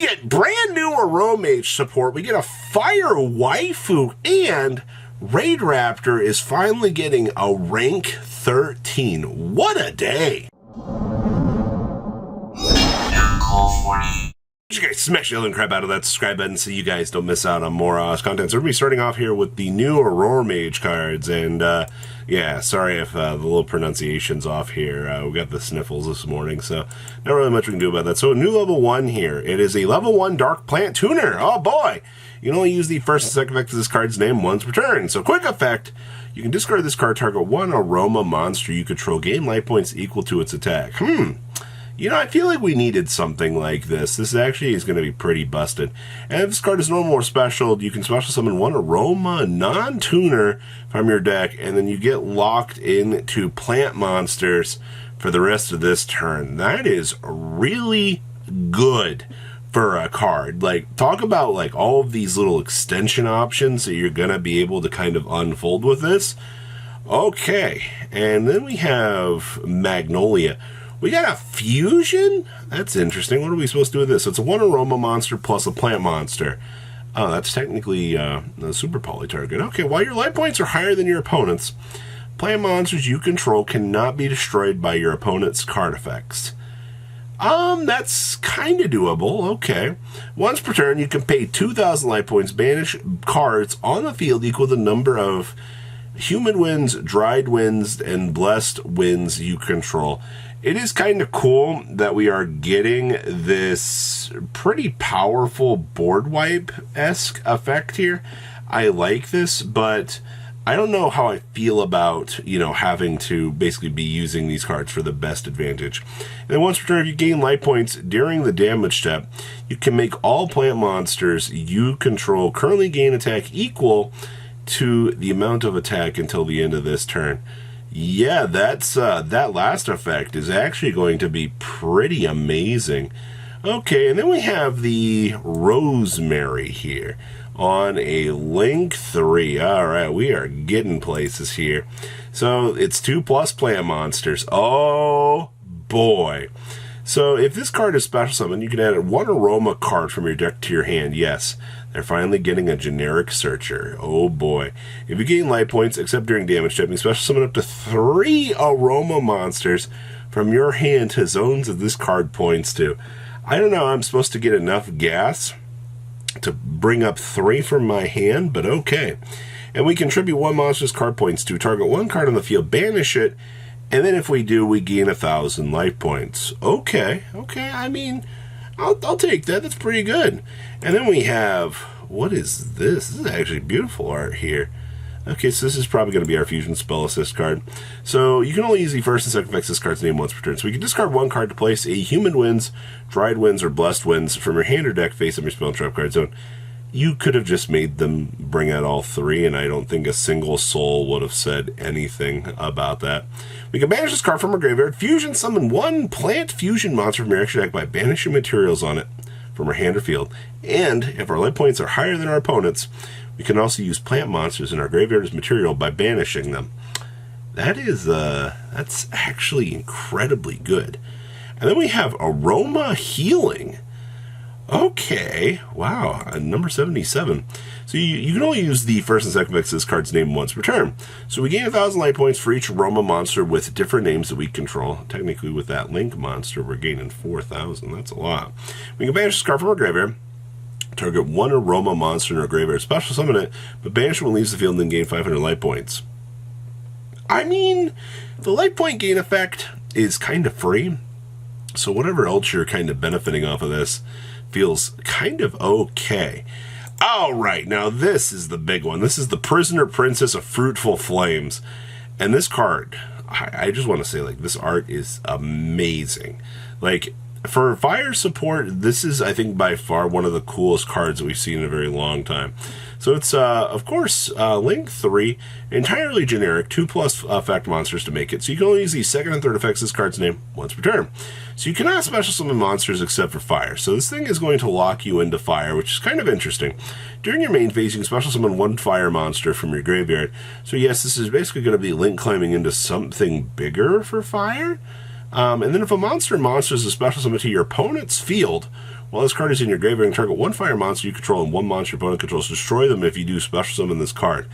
Get brand new Aromage support, we get a Fire Waifu, and Raidraptor is finally getting a rank 13. What a day! You guys smash the other crap out of that subscribe button so you guys don't miss out on more content. So we're going to be starting off here with the new Aromage cards, and yeah, sorry if the little pronunciation's off here. We got the sniffles this morning, so not really much we can do about that. So new level 1 here. It is a level 1 Dark Plant Tuner. Oh boy! You can only use the first and second effect of this card's name once per turn. So quick effect, you can discard this card, target one aroma monster you control, gain life points equal to its attack. You know, I feel like we needed something like this. This actually is going to be pretty busted. And if this card is no more special, you can special summon one aroma non-tuner from your deck, and then you get locked into plant monsters for the rest of this turn. That is really good for a card. Like, talk about like all of these little extension options that you're going to be able to kind of unfold with this. Okay, and then we have Magnolia. We got a fusion? That's interesting. What are we supposed to do with this? So it's a one aroma monster plus a plant monster. Oh, that's technically a super poly target. Okay, while your life points are higher than your opponent's, plant monsters you control cannot be destroyed by your opponent's card effects. That's kind of doable. Okay. Once per turn, you can pay 2,000 life points, banish cards on the field equal to the number of human winds, dried winds, and blessed winds you control. It is kind of cool that we are getting this pretty powerful board wipe-esque effect here. I like this, but I don't know how I feel about, you know, having to basically be using these cards for the best advantage. And then once per turn, if you gain life points during the damage step, you can make all plant monsters you control currently gain attack equal to the amount of attack until the end of this turn. Yeah, that's that last effect is actually going to be pretty amazing. Okay, and then we have the Rosemary here on a Link 3. Alright, we are getting places here. So it's 2+ plant monsters. Oh boy. So if this card is special summon, you can add one aroma card from your deck to your hand. Yes, they're finally getting a generic searcher. Oh boy. If you gain life points, except during damage step, you can special summon up to 3 aroma monsters from your hand to zones that this card points to. I don't know, I'm supposed to get enough gas to bring up 3 from my hand, but okay. And we contribute 1 monster's card points to target 1 card on the field, banish it, and then if we do, we gain 1,000 life points. Okay, I mean, I'll take that. That's pretty good. And then we have, what is this? This is actually beautiful art here. Okay, so this is probably going to be our Fusion Spell Assist card. So you can only use the first and second effects of this card's name once per turn. So we can discard 1 card to place a Human Winds, Dried Winds, or Blessed Winds from your hand or deck face up your spell and trap card zone. You could have just made them bring out all 3, and I don't think a single soul would have said anything about that. We can banish this card from our graveyard, fusion summon 1 plant fusion monster from your extra deck by banishing materials on it from our hand or field. And if our life points are higher than our opponent's, we can also use plant monsters in our graveyard as material by banishing them. That is, that's actually incredibly good. And then we have Aroma Healing. Okay, wow, number 77. So you can only use the first and second effects of this card's name once per turn. So we gain 1,000 life points for each aroma monster with different names that we control. Technically, with that Link monster, we're gaining 4,000. That's a lot. We can banish this card from our graveyard. Target 1 aroma monster in our graveyard. Special summon it, but banish it when it leaves the field and then gain 500 life points. I mean, the life point gain effect is kind of free. So whatever else you're kind of benefiting off of this feels kind of okay. Alright, now this is the big one. This is the Prisoner Princess of Fruitful Flames. And this card, I just want to say, like, this art is amazing. Like, for fire support, this is, I think, by far one of the coolest cards that we've seen in a very long time. So it's, of course, Link 3, entirely generic, 2+ effect monsters to make it. So you can only use the second and third effects of this card's name once per turn. So you cannot special summon monsters except for fire. So this thing is going to lock you into fire, which is kind of interesting. During your main phase, you can special summon 1 fire monster from your graveyard. So yes, this is basically going to be Link climbing into something bigger for fire. And then if a monster is a special summon to your opponent's field, While this card is in your graveyard, target one fire monster you control and one monster your opponent controls. Destroy them if you do special summon this card.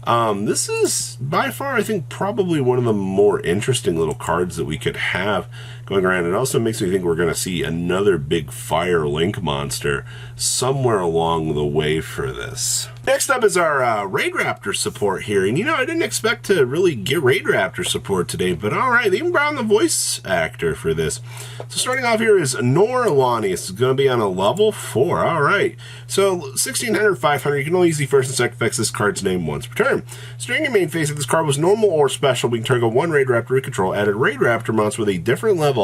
This is, by far, I think, probably one of the more interesting little cards that we could have going around. It also makes me think we're going to see another big Fire Link monster somewhere along the way for this. Next up is our Raidraptor support here. And, you know, I didn't expect to really get Raidraptor support today, but all right, they even brought on the voice actor for this. So starting off here is Norlani. It's going to be on a level 4. All right. So 1600, 500. You can only use the first and second effects this card's name once per turn. So during your main phase, if this card was normal or special, we can target one Raidraptor we control, add a Raidraptor monster with a different level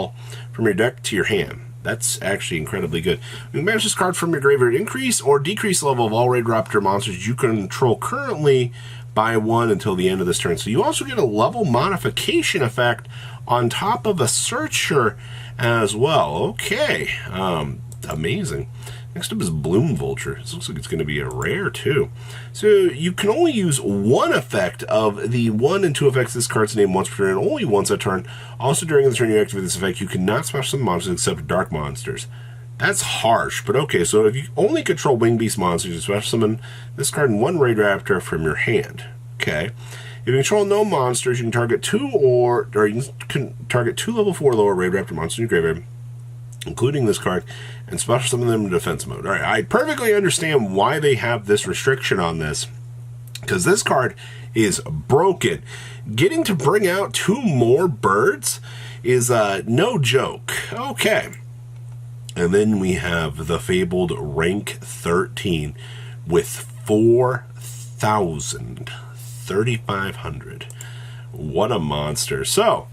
from your deck to your hand. That's actually incredibly good. You can manage this card from your graveyard. Increase or decrease level of all Raidraptor monsters you control currently by 1 until the end of this turn. So you also get a level modification effect on top of a searcher as well. Okay, amazing. Next up is Bloom Vulture. This looks like it's going to be a rare, too. So you can only use one effect of the 1 and 2 effects this card's name once per turn, and only once a turn. Also, during the turn you activate this effect, you cannot special summon monsters except dark monsters. That's harsh, but okay. So if you only control Wing Beast monsters, you special summon this card and one Raidraptor from your hand. Okay. If you control no monsters, you can target two you can target 2 level 4 lower Raidraptor monsters in your graveyard, including this card, and special summon them in defense mode. All right, I perfectly understand why they have this restriction on this, because this card is broken. Getting to bring out 2 more birds is no joke. Okay. And then we have the fabled rank 13 with 3,500. What a monster. So,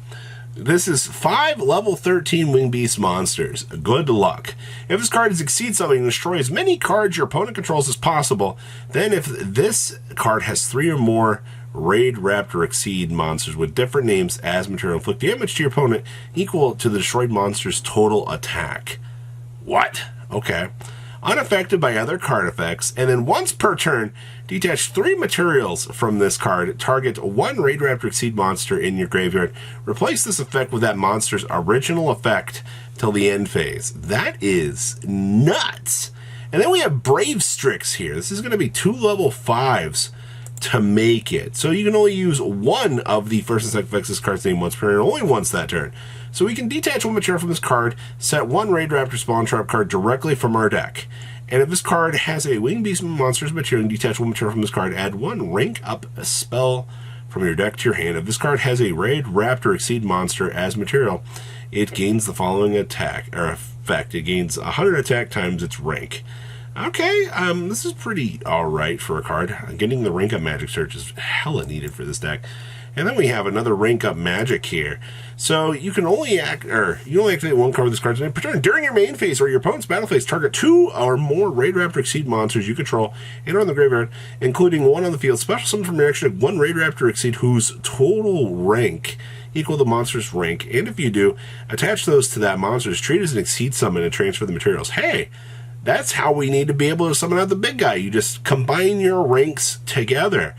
this is 5 level 13 Wing Beast monsters. Good luck. If this card exceeds something and destroys as many cards your opponent controls as possible, then if this card has 3 or more Raidraptor Exceed monsters with different names as material, inflict damage to your opponent equal to the destroyed monster's total attack. What? Okay. Unaffected by other card effects, and then once per turn, detach 3 materials from this card. Target 1 Raidraptor Exceed monster in your graveyard. Replace this effect with that monster's original effect till the end phase. That is nuts. And then we have Brave Strix here. This is going to be 2 level 5s to make it. So you can only use 1 of the first and second effects this card's name once per turn, and only once that turn. So we can detach 1 material from this card, set 1 Raidraptor Spawn Trap card directly from our deck. And if this card has a Wing Beast monster's material, you can detach 1 material from this card, add 1 rank up a spell from your deck to your hand. If this card has a Raidraptor Exceed monster as material, it gains the following attack or effect. It gains 100 attack times its rank. Okay, this is pretty alright for a card. Getting the rank up magic search is hella needed for this deck. And then we have another rank up magic here. So you can only activate 1 card with this card's name per turn. During your main phase or your opponent's battle phase, target 2 or more Raidraptor Exceed monsters you control and are on the graveyard, including 1 on the field. Special summon from your action 1 Raidraptor Exceed whose total rank equal the monster's rank. And if you do, attach those to that monster's, treat as an Exceed summon and transfer the materials. Hey! That's how we need to be able to summon out the big guy. You just combine your ranks together.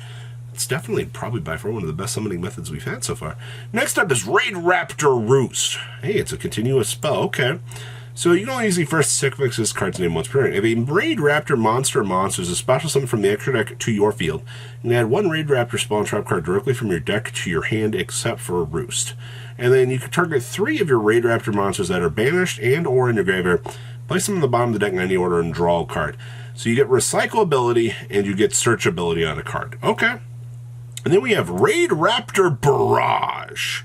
It's definitely probably by far one of the best summoning methods we've had so far. Next up is Raidraptor Roost. Hey, it's a continuous spell. Okay. So you can only use the first 6 effects of this card's name once per turn. If a Raidraptor monster is a special summon from the extra deck to your field, you can add 1 Raidraptor Spawn Trap card directly from your deck to your hand except for a Roost. And then you can target 3 of your Raidraptor monsters that are banished and or in your graveyard. Place them on the bottom of the deck in any order and draw a card. So you get recyclability and you get searchability on a card. Okay. And then we have Raidraptor Barrage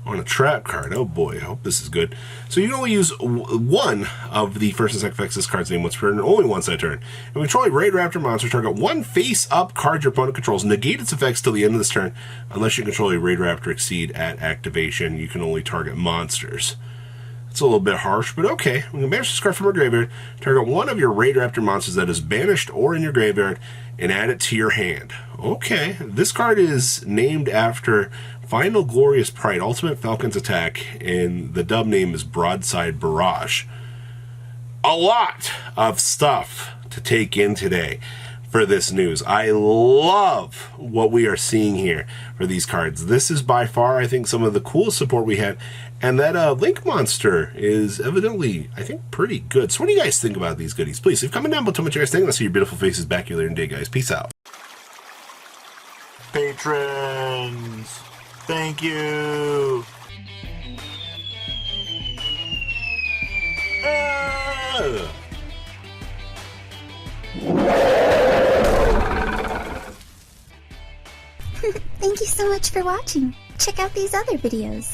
on a trap card. Oh boy, I hope this is good. So you can only use 1 of the first and second effects this card's name once per turn, and only once that turn. And control a Raidraptor monster, target 1 face-up card your opponent controls, negate its effects till the end of this turn. Unless you control a Raidraptor Exceed at activation, you can only target monsters. It's a little bit harsh, but okay. We can banish this card from our graveyard, target 1 of your Raidraptor monsters that is banished or in your graveyard, and add it to your hand. Okay, this card is named after Final Glorious Pride, Ultimate Falcon's attack, and the dub name is Broadside Barrage. A lot of stuff to take in today for this news. I love what we are seeing here for these cards. This is by far, I think, some of the coolest support we had And that Link Monster is evidently, I think, pretty good. So what do you guys think about these goodies? Please leave a comment down below. Tell me what you guys think. Let's see your beautiful faces back here later in the day, guys. Peace out. Patrons, thank you. Thank you so much for watching. Check out these other videos.